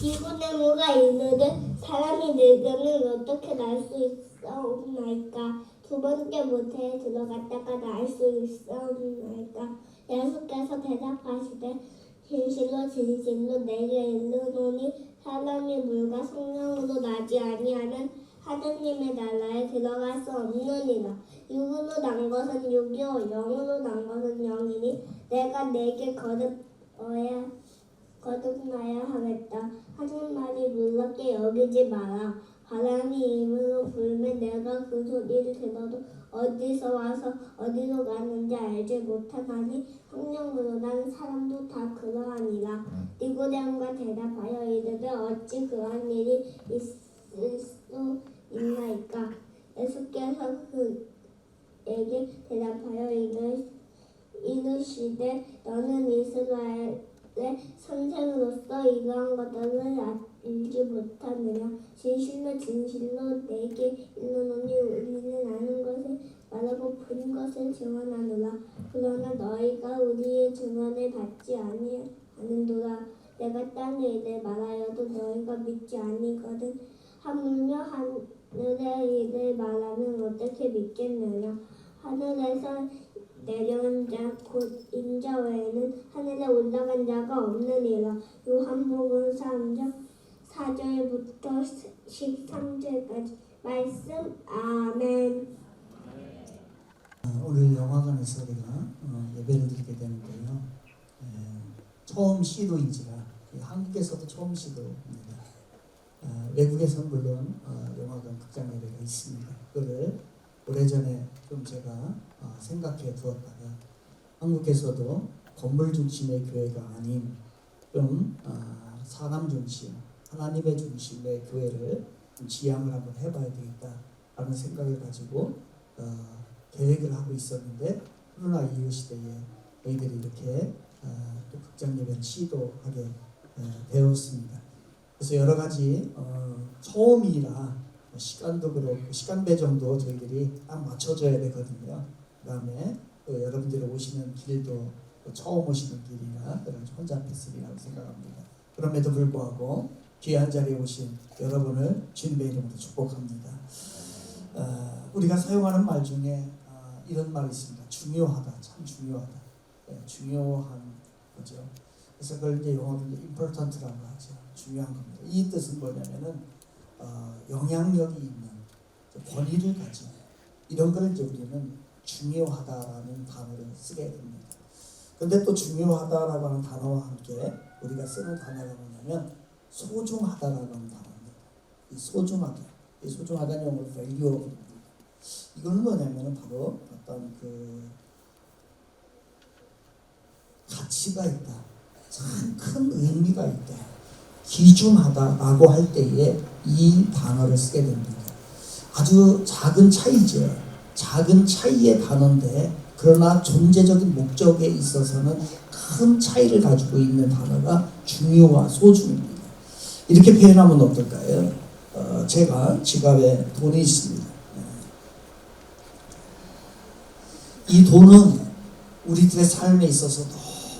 니고데모가 이르되 사람이 늙으면 어떻게 날 수 있사옵나이까? 두 번째 모태에 들어갔다가 날 수 있사옵나이까? 예수께서 대답하시되 진실로 진실로 내게 이르노니 사람이 물과 성령으로 나지 아니하면 하느님의 나라에 들어갈 수 없느니라. 육으로 난 것은 육이요 영으로 난 것은 영이니 내가 내게 거듭나야 하겠다 하는 말이 놀랍게 여기지 마라. 바람이 입으로 불면 내가 그 소리를 들어도 어디서 와서 어디로 가는지 알지 못하나니 성령으로 난 사람도 다 그러하니라. 니고데모가 대답하여 이르되 어찌 그러한 일이 있을 수 있나이까? 예수께서 그에게 대답하여 이르시되 너는 이스라엘의 선생으로서 이러한 것들을 알지 못하느냐? 진실로 진실로 내게 이르노니 우리는 아는 것을 말하고 본 것을 증언하노라. 그러나 너희가 우리의 증언을 받지 아니하는도다. 내가 땅에 일을 말하여도 너희가 믿지 아니거든. 하물며 하늘의 일을 말하면 어떻게 믿겠느냐? 하늘에서 내려온 자 곧 인자 외에는 하늘에 올라간 자가 없느니라. 요한복음 3장 4절부터 13절까지 말씀. 아멘. 오늘 영화관에서 우리가 예배를 드리게 되는데요. 처음 시도인지라 한국에서도 처음 시도입니다. 외국에서는 물론 영화관 극장 예배가 있습니다. 그거를 오래전에 좀 제가 생각해 두었다가 한국에서도 건물 중심의 교회가 아닌 좀 사람 중심, 하나님의 중심의 교회를 좀 지향을 한번 해봐야 되겠다라는 생각을 가지고 계획을 하고 있었는데 코로나 이후 시대에 저희들이 이렇게 또 극장 예배를 시도하게 되었습니다. 그래서 여러 가지 처음이라 시간도 그렇고 시간 배정도 저희들이 딱 맞춰줘야 되거든요. 그다음에 또 여러분들이 오시는 길도 처음 오시는 길이라 그런 혼잡했으리라고 생각합니다. 그럼에도 불구하고 귀한 자리에 오신 여러분을 주님의 이름으로 축복합니다. 우리가 사용하는 말 중에 이런 말이 있습니다. 중요하다, 참 중요하다. 중요한 거죠. 그래서 그걸 이제 영어로 important라고 하죠. 중요한 겁니다. 이 뜻은 뭐냐면은 영향력이 있는 권위를 가진 이런 걸 이제 우리는 중요하다라는 단어를 쓰게 됩니다. 근데 또 중요하다라고 하는 단어와 함께 우리가 쓰는 단어가 뭐냐면 소중하다라고 하는 단어입니다. 이 소중하다, 이 소중하다는 영어로 valuable입니다. 이거는 뭐냐면은 바로 어떤 그 가치가 있다, 참 큰 의미가 있다, 귀중하다라고 할 때에 이 단어를 쓰게 됩니다. 아주 작은 차이죠. 작은 차이의 단어인데 그러나 존재적인 목적에 있어서는 큰 차이를 가지고 있는 단어가 중요와 소중입니다. 이렇게 표현하면 어떨까요? 제가 지갑에 돈이 있습니다. 이 돈은 우리들의 삶에 있어서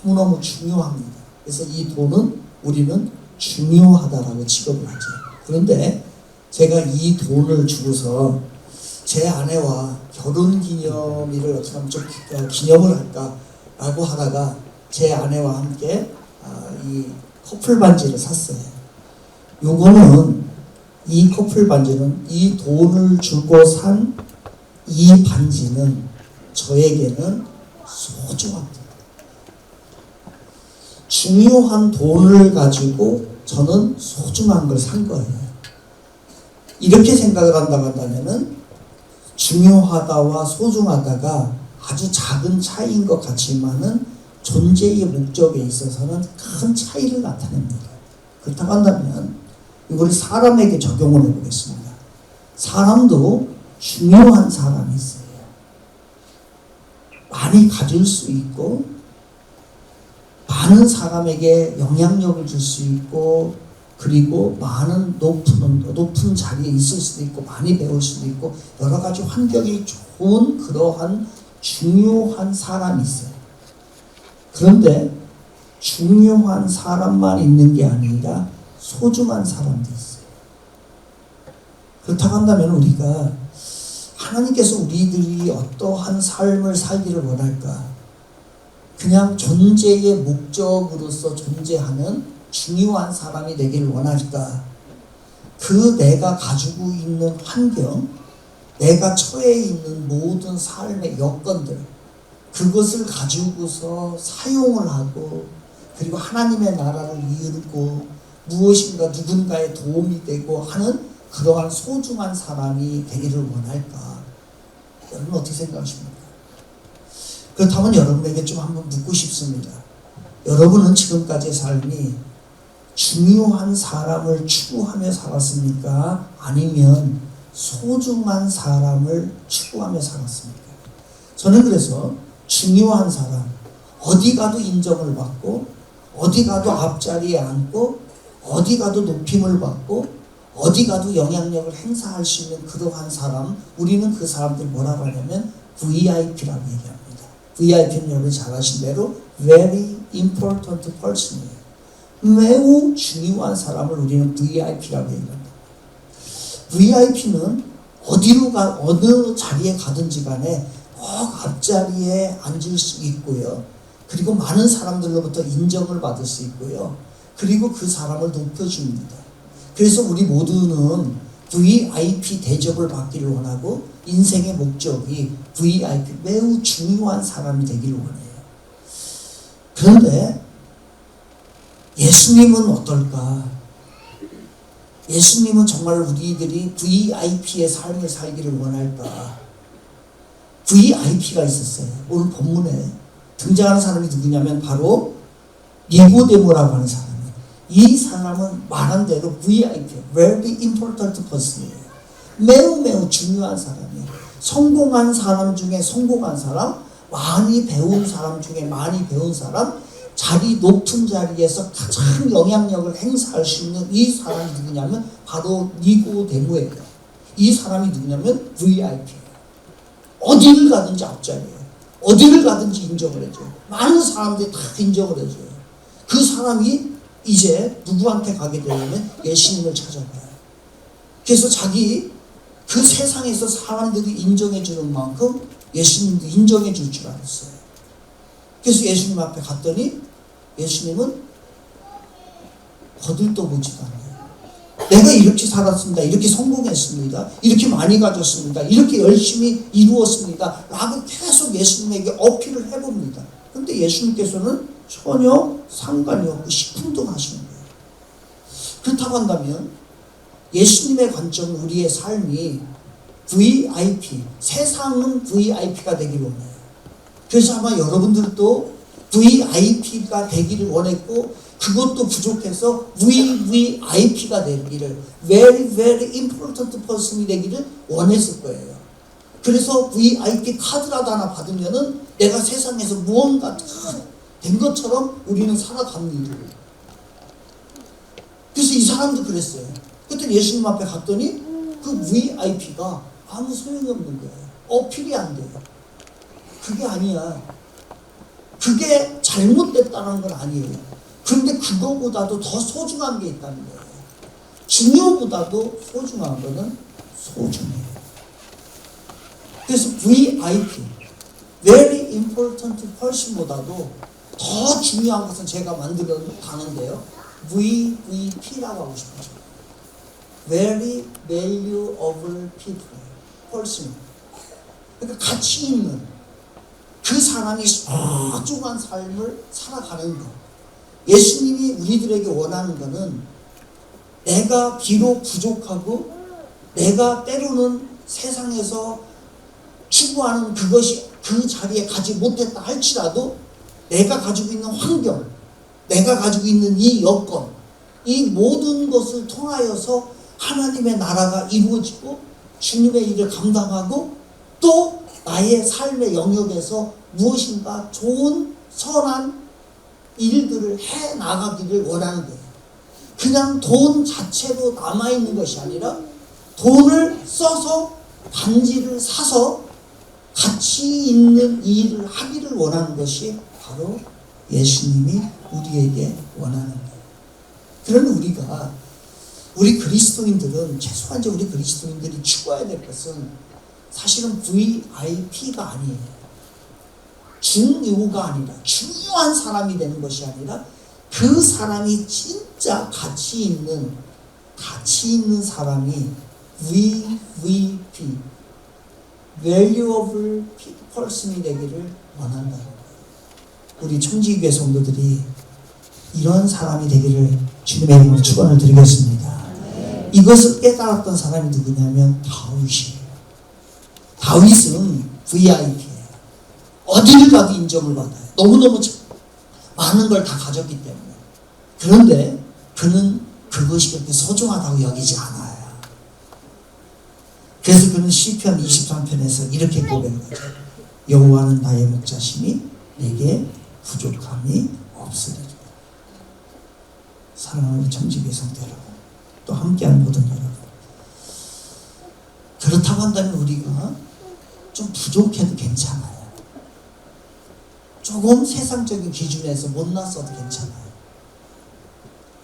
너무너무 중요합니다. 그래서 이 돈은 우리는 중요하다라고 취급을 하죠. 그런데 제가 이 돈을 주고서 제 아내와 결혼기념일을 어떻게 하면 좀 기념을 할까라고 하다가 제 아내와 함께 이 커플 반지를 샀어요. 요거는 이 커플 반지는 이 돈을 주고 산 이 반지는 저에게는 소중합니다. 중요한 돈을 가지고 저는 소중한 걸 산 거예요. 이렇게 생각을 한다고 한다면은 중요하다와 소중하다가 아주 작은 차이인 것 같지만은 존재의 목적에 있어서는 큰 차이를 나타냅니다. 그렇다고 한다면 이걸 사람에게 적용을 해보겠습니다. 사람도 중요한 사람이 있어요. 많이 가질 수 있고 많은 사람에게 영향력을 줄 수 있고 그리고 많은 높은 자리에 있을 수도 있고 많이 배울 수도 있고 여러 가지 환경이 좋은 그러한 중요한 사람이 있어요. 그런데 중요한 사람만 있는 게 아니라 소중한 사람도 있어요. 그렇다고 한다면 우리가 하나님께서 우리들이 어떠한 삶을 살기를 원할까? 그냥 존재의 목적으로서 존재하는 중요한 사람이 되기를 원할까? 그 내가 가지고 있는 환경, 내가 처해 있는 모든 삶의 여건들, 그것을 가지고서 사용을 하고 그리고 하나님의 나라를 이루고 무엇인가 누군가의 도움이 되고 하는 그러한 소중한 사람이 되기를 원할까? 여러분 어떻게 생각하십니까? 그렇다면 여러분에게 좀 한번 묻고 싶습니다. 여러분은 지금까지의 삶이 중요한 사람을 추구하며 살았습니까? 아니면 소중한 사람을 추구하며 살았습니까? 저는 그래서 중요한 사람, 어디 가도 인정을 받고 어디 가도 앞자리에 앉고 어디 가도 높임을 받고 어디 가도 영향력을 행사할 수 있는 그러한 사람, 우리는 그 사람들 뭐라고 하냐면 VIP라고 얘기합니다. VIP는 여러분 잘 아신 대로 Very Important Person이에요. 매우 중요한 사람을 우리는 VIP라고 얘기합니다. VIP는 어느 자리에 가든지 간에 꼭 앞자리에 앉을 수 있고요. 그리고 많은 사람들로부터 인정을 받을 수 있고요. 그리고 그 사람을 높여줍니다. 그래서 우리 모두는 VIP 대접을 받기를 원하고 인생의 목적이 VIP, 매우 중요한 사람이 되기를 원해요. 그런데 예수님은 어떨까? 예수님은 정말 우리들이 VIP의 삶을 살기를 원할까? VIP가 있었어요. 오늘 본문에 등장하는 사람이 누구냐면 바로 니고데모라고 하는 사람이에요. 이 사람은 말한 대로 VIP, Very Important Person이에요. 매우 중요한 사람이에요. 성공한 사람 중에 성공한 사람, 많이 배운 사람 중에 많이 배운 사람, 높은 자리에서 가장 영향력을 행사할 수 있는 이 사람이 누구냐면 바로 니고데모예요. 이 사람이 누구냐면 VIP예요. 어디를 가든지 앞자리예요. 어디를 가든지 인정을 해줘요. 많은 사람들이 다 인정을 해줘요. 그 사람이 이제 누구한테 가게 되냐면 예수님을 찾아가요. 그래서 그 세상에서 사람들이 인정해주는 만큼 예수님도 인정해줄 줄 알았어요. 그래서 예수님 앞에 갔더니 예수님은 거들떠보지도 않아요. 내가 이렇게 살았습니다. 이렇게 성공했습니다. 이렇게 많이 가졌습니다. 이렇게 열심히 이루었습니다. 라고 계속 예수님에게 어필을 해봅니다. 그런데 예수님께서는 전혀 상관이 없고 시큰둥하시는 거예요. 그렇다고 한다면 예수님의 관점, 우리의 삶이 VIP, 세상은 VIP가 되기를 원해요. 그래서 아마 여러분들도 VIP가 되기를 원했고 그것도 부족해서 VVIP가 되기를, Very Important Person이 되기를 원했을 거예요. 그래서 VIP 카드라도 하나 받으면은 내가 세상에서 무언가 된 것처럼 우리는 살아갑니다. 그래서 이 사람도 그랬어요. 그때 예수님 앞에 갔더니 그 VIP가 아무 소용이 없는 거예요. 어필이 안 돼요. 그게 아니야. 그게 잘못됐다는 건 아니에요. 그런데 그거보다도 더 소중한 게 있다는 거예요. 중요보다도 소중한 거는 소중해요. 그래서 VIP, Very Important Person보다도 더 중요한 것은 제가 만들어 가는데요. VVP라고 하고 싶어요. Very Valuable People, Person. 그러니까 가치 있는 그 사람이 소중한 삶을 살아가는 것. 예수님이 우리들에게 원하는 것은 내가 비록 부족하고 내가 때로는 세상에서 추구하는 그것이 그 자리에 가지 못했다 할지라도 내가 가지고 있는 환경, 내가 가지고 있는 이 여건, 이 모든 것을 통하여서 하나님의 나라가 이루어지고 주님의 일을 감당하고 또 나의 삶의 영역에서 무엇인가 좋은 선한 일들을 해 나가기를 원하는 거예요. 그냥 돈 자체로 남아있는 것이 아니라 돈을 써서 반지를 사서 가치 있는 일을 하기를 원하는 것이 바로 예수님이 우리에게 원하는 거예요. 그런 우리 그리스도인들은 최소한 이제 우리 그리스도인들이 추구해야 될 것은 사실은 VIP가 아니에요. 중요가 아니라 중요한 사람이 되는 것이 아니라 그 사람이 진짜 가치 있는 사람이 VVP Valuable Person이 되기를 원한다는 거예요. 우리 청지교회 성도들이 이런 사람이 되기를 주님의 이름으로 축원을 드리겠습니다. 이것을 깨달았던 사람이 누구냐면 다윗이에요. 다윗은 VIP예요. 어디를 가도 인정을 받아요. 너무너무 많은 걸 다 가졌기 때문에. 그런데 그는 그것이 그렇게 소중하다고 여기지 않아요. 그래서 그는 시편 23편에서 이렇게 고백하죠. 여호와는 나의 목자시니 내게 부족함이 없으리라. 사랑하는 청지교회 성도 여러분, 또 함께하는 모든 여러분, 그렇다고 한다면 우리가 좀 부족해도 괜찮아요. 조금 세상적인 기준에서 못났어도 괜찮아요.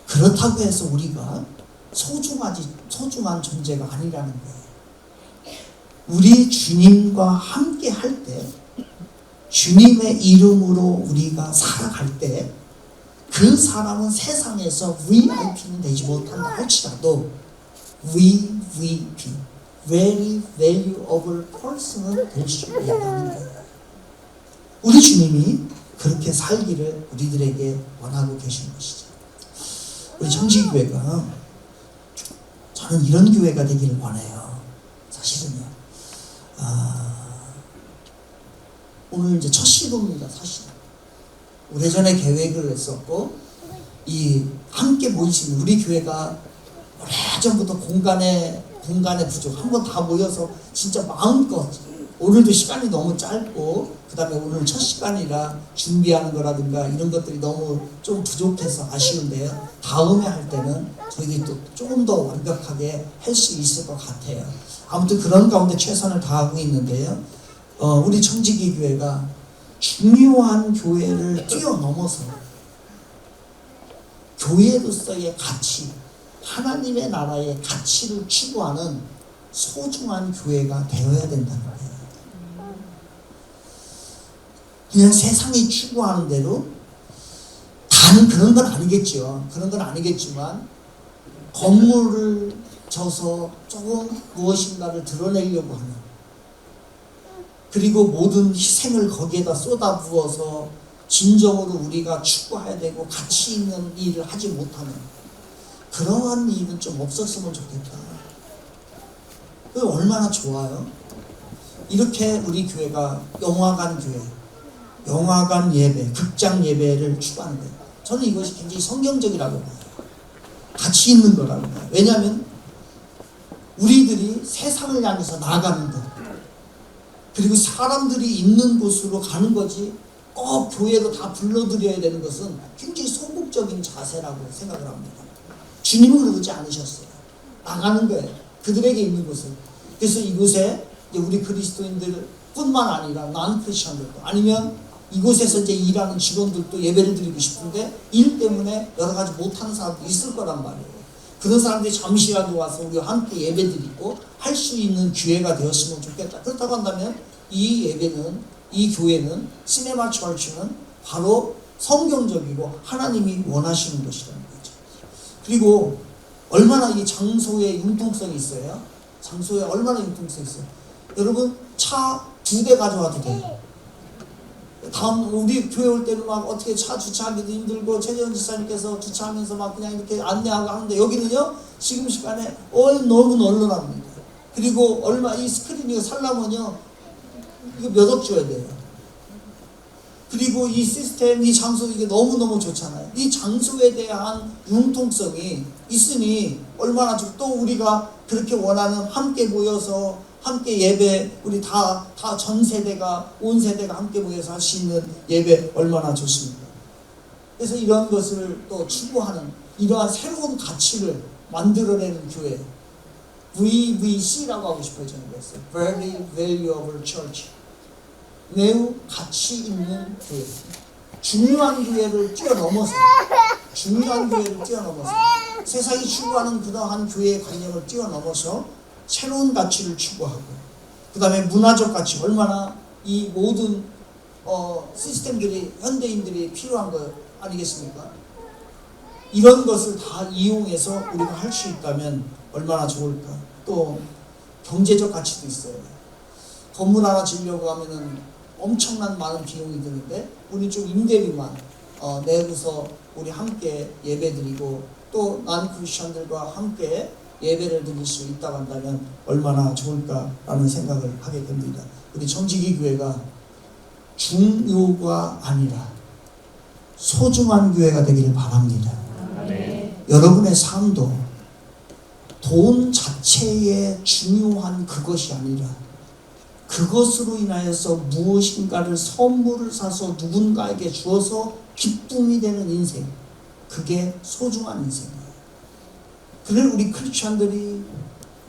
그렇다고 해서 우리가 소중한 존재가 아니라는 거예요. 우리 주님과 함께 할 때, 주님의 이름으로 우리가 살아갈 때, 그 사람은 세상에서 VIP는 되지 못한다 할지라도 VVP, Very Valuable Person은 될 수 있다는 거예요. 우리 주님이 그렇게 살기를 우리들에게 원하고 계신 것이죠. 우리 청지교회가, 저는 이런 교회가 되기를 원해요. 사실은요. 오늘 이제 첫 시도입니다. 사실 오래전에 계획을 했었고, 이 함께 모일 수 있는 우리 교회가 오래전부터 공간의 부족, 한번 다 모여서 진짜 마음껏, 오늘도 시간이 너무 짧고 그 다음에 오늘 첫 시간이라 준비하는 거라든가 이런 것들이 너무 좀 부족해서 아쉬운데요. 다음에 할 때는 저희들이 또 조금 더 완벽하게 할 수 있을 것 같아요. 아무튼 그런 가운데 최선을 다하고 있는데요. 우리 청지기 교회가 중요한 교회를 뛰어넘어서 교회로서의 가치, 하나님의 나라의 가치를 추구하는 소중한 교회가 되어야 된다는 거예요. 그냥 세상이 추구하는 대로 다는 그런 건 아니겠죠. 그런 건 아니겠지만 건물을 져서 조금 무엇인가를 드러내려고 하는, 그리고 모든 희생을 거기에다 쏟아부어서 진정으로 우리가 추구해야 되고 가치 있는 일을 하지 못하는 그러한 일은 좀 없었으면 좋겠다. 얼마나 좋아요. 이렇게 우리 교회가 영화관 교회, 영화관 예배, 극장 예배를 추구하는 거예요. 저는 이것이 굉장히 성경적이라고 봐요. 가치 있는 거라고 봐요. 왜냐하면 우리들이 세상을 향해서 나아가는 것, 그리고 사람들이 있는 곳으로 가는 거지 꼭 교회로 다 불러들여야 되는 것은 굉장히 소극적인 자세라고 생각을 합니다. 주님은 그러지 않으셨어요. 나가는 거예요. 그들에게 있는 곳을. 그래서 이곳에 우리 그리스도인들 뿐만 아니라 난 크리스천들도, 아니면 이곳에서 이제 일하는 직원들도 예배를 드리고 싶은데 일 때문에 여러 가지 못하는 사람도 있을 거란 말이에요. 그런 사람들이 잠시라도 와서 우리와 함께 예배 드리고 할 수 있는 기회가 되었으면 좋겠다. 그렇다고 한다면 이 예배는, 이 교회는, 시네마 처치는 바로 성경적이고 하나님이 원하시는 것이라는 거죠. 그리고 얼마나 이 장소에 융통성이 있어요. 장소에 얼마나 융통성이 있어요. 여러분, 차 2대 가져와도 돼요. 다음 우리 교회 올 때는 막 어떻게 차 주차하기도 힘들고 최재현 지사님께서 주차하면서 막 그냥 이렇게 안내하고 하는데, 여기는요 지금 시간에 너무 널널합니다. 그리고 이 스크린 이거 살려면요 이거 몇 억 줘야 돼요. 그리고 이 시스템, 이 장소, 이게 너무너무 좋잖아요. 이 장소에 대한 융통성이 있으니 얼마나 좋고, 또 우리가 그렇게 원하는 함께 모여서 함께 예배, 우리 다 전 세대가, 온 세대가 함께 모여서 할 수 있는 예배 얼마나 좋습니까? 그래서 이런 것을 또 추구하는 이러한 새로운 가치를 만들어내는 교회, VVC라고 하고 싶어요. 저는 그랬어요. Very Valuable Church. 매우 가치 있는 교회. 중요한 교회를 뛰어넘어서 중요한 교회를 뛰어넘어서 세상이 추구하는 그러한 교회의 관념을 뛰어넘어서 새로운 가치를 추구하고 그 다음에 문화적 가치 얼마나 이 모든 시스템들이 현대인들이 필요한 거 아니겠습니까? 이런 것을 다 이용해서 우리가 할 수 있다면 얼마나 좋을까. 또 경제적 가치도 있어요. 건물 하나 지으려고 하면은 엄청난 많은 비용이 드는데 우리 좀 임대비만 내고서 우리 함께 예배드리고 또 난 크리스천들과 함께 예배를 드릴 수 있다고 한다면 얼마나 좋을까라는 생각을 하게 됩니다. 우리 청지기 교회가 중요가 아니라 소중한 교회가 되기를 바랍니다. 네. 여러분의 삶도 돈 자체의 중요한 그것이 아니라 그것으로 인하여서 무엇인가를 선물을 사서 누군가에게 주어서 기쁨이 되는 인생, 그게 소중한 인생이에요. 그래 우리 크리스천들이,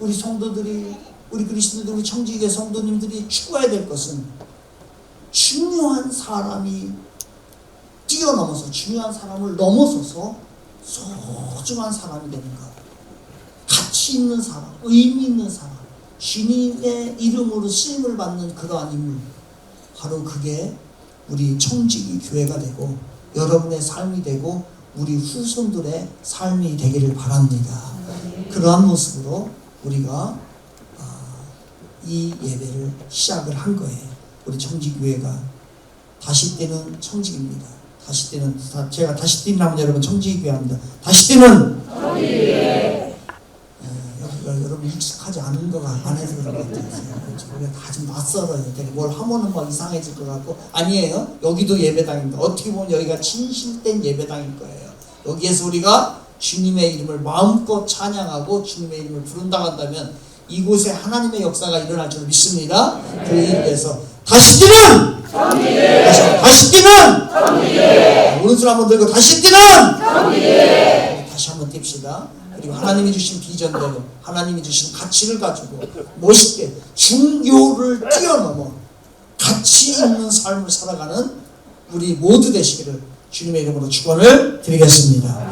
우리 성도들이, 우리 그리스도인들, 우리 청지기의 성도님들이 추구해야 될 것은 중요한 사람이 뛰어넘어서 중요한 사람을 넘어서서 소중한 사람이 되는 것, 가치 있는 사람, 의미 있는 사람, 주님의 이름으로 쓰임을 받는 그러한 인물, 바로 그게 우리 청지기 교회가 되고 여러분의 삶이 되고 우리 후손들의 삶이 되기를 바랍니다. 그러한 모습으로 우리가 이 예배를 시작을 한 거예요. 우리 청지교회가 다시 뛰는 청지기입니다. 다시 뛰는, 제가 다시 뛰는 여러분 청지교회 합니다. 다시 뛰는 청지교회. 여러분 익숙하지 않은 거가 안 해서 그런 것 같아요. 우리가 다 좀 낯설어요. 되게 뭘 하면은 막 이상해질 것 같고. 아니에요. 여기도 예배당입니다. 어떻게 보면 여기가 진실된 예배당일 거예요. 여기에서 우리가 주님의 이름을 마음껏 찬양하고 주님의 이름을 부른다고 한다면 이곳에 하나님의 역사가 일어날 줄 믿습니다. 그 의미에서 다시 뛰는 청지교회. 다시 뛰는 청지교회. 오른손 한번 들고 다시 뛰는 청지교회. 다시 한번 띨시다. 그리고 하나님이 주신 비전대로 하나님이 주신 가치를 가지고 멋있게 중요를 뛰어넘어 가치 있는 삶을 살아가는 우리 모두 되시기를 주님의 이름으로 축원을 드리겠습니다.